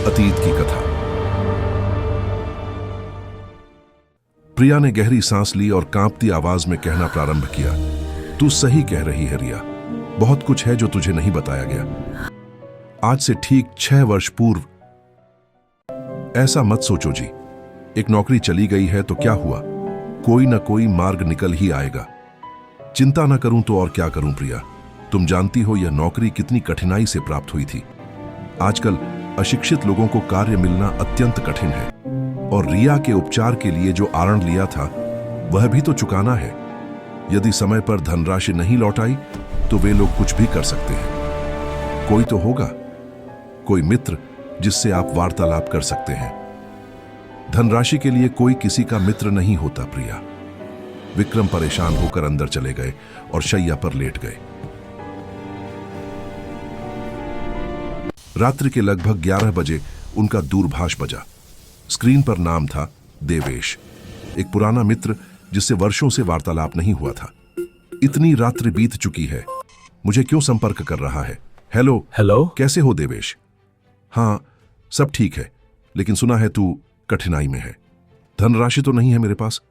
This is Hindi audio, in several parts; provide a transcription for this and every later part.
अतीत की कथा। प्रिया ने गहरी सांस ली और कांपती आवाज में कहना प्रारंभ किया, तू सही कह रही है रिया, बहुत कुछ है जो तुझे नहीं बताया गया। आज से ठीक 6 वर्ष पूर्व। ऐसा मत सोचो जी, एक नौकरी चली गई है तो क्या हुआ, कोई ना कोई मार्ग निकल ही आएगा। चिंता ना करूं तो और क्या करूं प्रिया, तुम जानती हो यह नौकरी कितनी कठिनाई से प्राप्त हुई थी। आजकल अशिक्षित लोगों को कार्य मिलना अत्यंत कठिन है, और रिया के उपचार के लिए जो आरण लिया था वह भी तो चुकाना है। यदि समय पर धनराशि नहीं लौट आई तो वे लोग कुछ भी कर सकते हैं। कोई तो होगा, कोई मित्र जिससे आप वार्तालाप कर सकते हैं। धनराशि के लिए कोई किसी का मित्र नहीं होता प्रिया। विक्रम परेशान होकर अंदर चले गए और शैया पर लेट गए। रात्रि के लगभग 11 बजे उनका दूरभाष बजा। स्क्रीन पर नाम था देवेश, एक पुराना मित्र जिससे वर्षों से वार्तालाप नहीं हुआ था। इतनी रात्रि बीत चुकी है, मुझे क्यों संपर्क कर रहा है? हेलो, कैसे हो देवेश? हाँ, सब ठीक है, लेकिन सुना है तू कठिनाई में है। धनराशि तो नहीं है मेरे पास,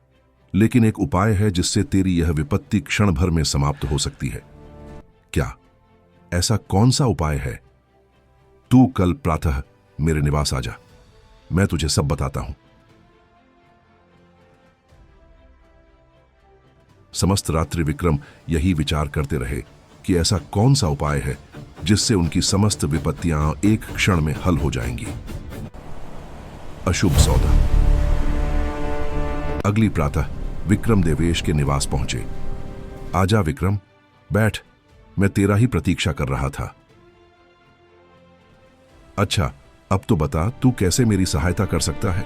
लेकिन एक उपाय है जिससे तेरी यह विपत्ति क्षण भर में समाप्त हो सकती है। क्या? ऐसा कौन सा उपाय है? तू कल प्रातः मेरे निवास आ जा, मैं तुझे सब बताता हूं। समस्त रात्रि विक्रम यही विचार करते रहे कि ऐसा कौन सा उपाय है जिससे उनकी समस्त विपत्तियां एक क्षण में हल हो जाएंगी। अशुभ सौदा। अगली प्रातः विक्रम देवेश के निवास पहुंचे। आजा विक्रम, बैठ, मैं तेरा ही प्रतीक्षा कर रहा था। अच्छा, अब तो बता तू कैसे मेरी सहायता कर सकता है?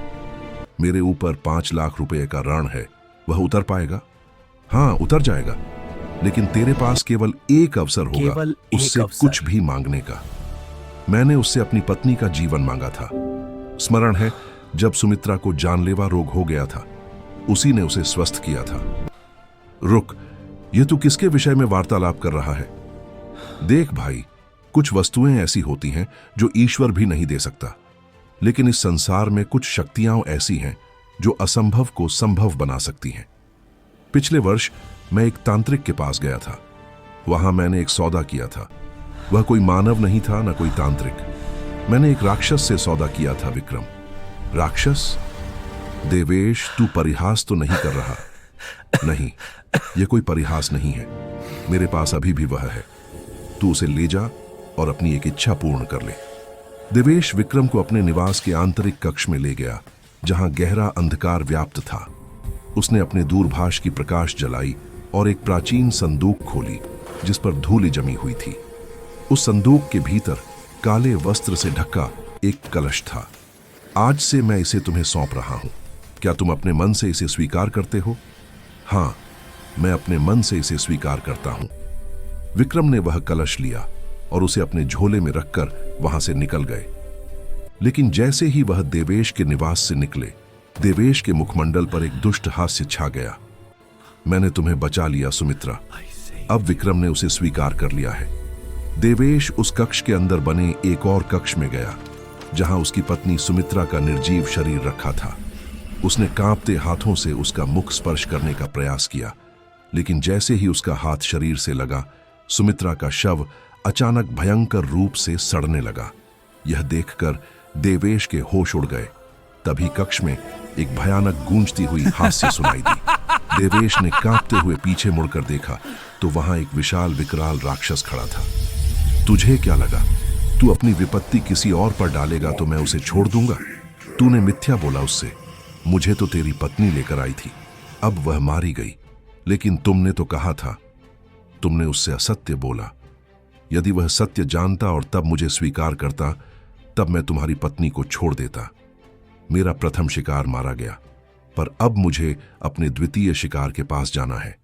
मेरे ऊपर 5 लाख रुपए का ऋण है, वह उतर पाएगा? हाँ, उतर जाएगा, लेकिन तेरे पास केवल एक अवसर होगा उससे कुछ भी मांगने का। मैंने उससे अपनी पत्नी का जीवन मांगा था। स्मरण है, जब सुमित्रा को जानलेवा रोग हो गया था, उसी ने उसे स्वस्थ किया था। रुक, ये तू किसके विषय में वार्तालाप कर रहा है? देख भाई, कुछ वस्तुएं ऐसी होती हैं जो ईश्वर भी नहीं दे सकता, लेकिन इस संसार में कुछ शक्तियां ऐसी हैं जो असंभव को संभव बना सकती हैं। पिछले वर्ष मैं एक तांत्रिक के पास गया था। वहां मैंने एक सौदा किया था। वह कोई मानव नहीं था, न कोई तांत्रिक। मैंने एक राक्षस से सौदा किया था विक्रम। राक्षस? देवेश, तू परिहास तो नहीं कर रहा? नहीं, यह कोई परिहास नहीं है। मेरे पास अभी भी वह है। तू उसे ले जा और अपनी एक इच्छा पूर्ण कर ले। देवेश विक्रम को अपने निवास के आंतरिक कक्ष में ले गया, जहां गहरा अंधकार व्याप्त था। उसने अपने दूरभाष की प्रकाश जलाई और एक प्राचीन संदूक खोली जिस पर धूली जमी हुई थी। उस संदूक के भीतर काले वस्त्र से ढका एक कलश था। आज से मैं इसे तुम्हें सौंप रहा हूं। क्या तुम अपने मन से इसे स्वीकार करते हो? हां, मैं अपने मन से इसे स्वीकार करता हूं। विक्रम ने वह कलश लिया और उसे अपने झोले में रखकर वहां से निकल गए। लेकिन जैसे ही वह देवेश के निवास से निकले, देवेश के मुखमंडल पर एक दुष्ट हास्य छा गया। मैंने तुम्हें बचा लिया सुमित्रा। अब विक्रम ने उसे स्वीकार कर लिया है। देवेश उस कक्ष के अंदर बने एक और कक्ष में गया, जहां उसकी पत्नी सुमित्रा का निर्जीव शरीर रखा था। उसने कांपते हाथों से उसका मुख स्पर्श करने का प्रयास किया, लेकिन जैसे ही उसका हाथ शरीर से लगा, सुमित्रा का शव अचानक भयंकर रूप से सड़ने लगा। यह देखकर देवेश के होश उड़ गए। तभी कक्ष में एक भयानक गूंजती हुई हास्य सुनाई दी। देवेश ने कांपते हुए पीछे मुड़कर देखा तो वहां एक विशाल विकराल राक्षस खड़ा था। तुझे क्या लगा तू अपनी विपत्ति किसी और पर डालेगा तो मैं उसे छोड़ दूंगा? तूने मिथ्या बोला उससे। मुझे तो तेरी पत्नी लेकर आई थी, अब वह मारी गई, लेकिन तुमने तो कहा था। तुमने उससे असत्य बोला। यदि वह सत्य जानता और तब मुझे स्वीकार करता, तब मैं तुम्हारी पत्नी को छोड़ देता। मेरा प्रथम शिकार मारा गया, पर अब मुझे अपने द्वितीय शिकार के पास जाना है।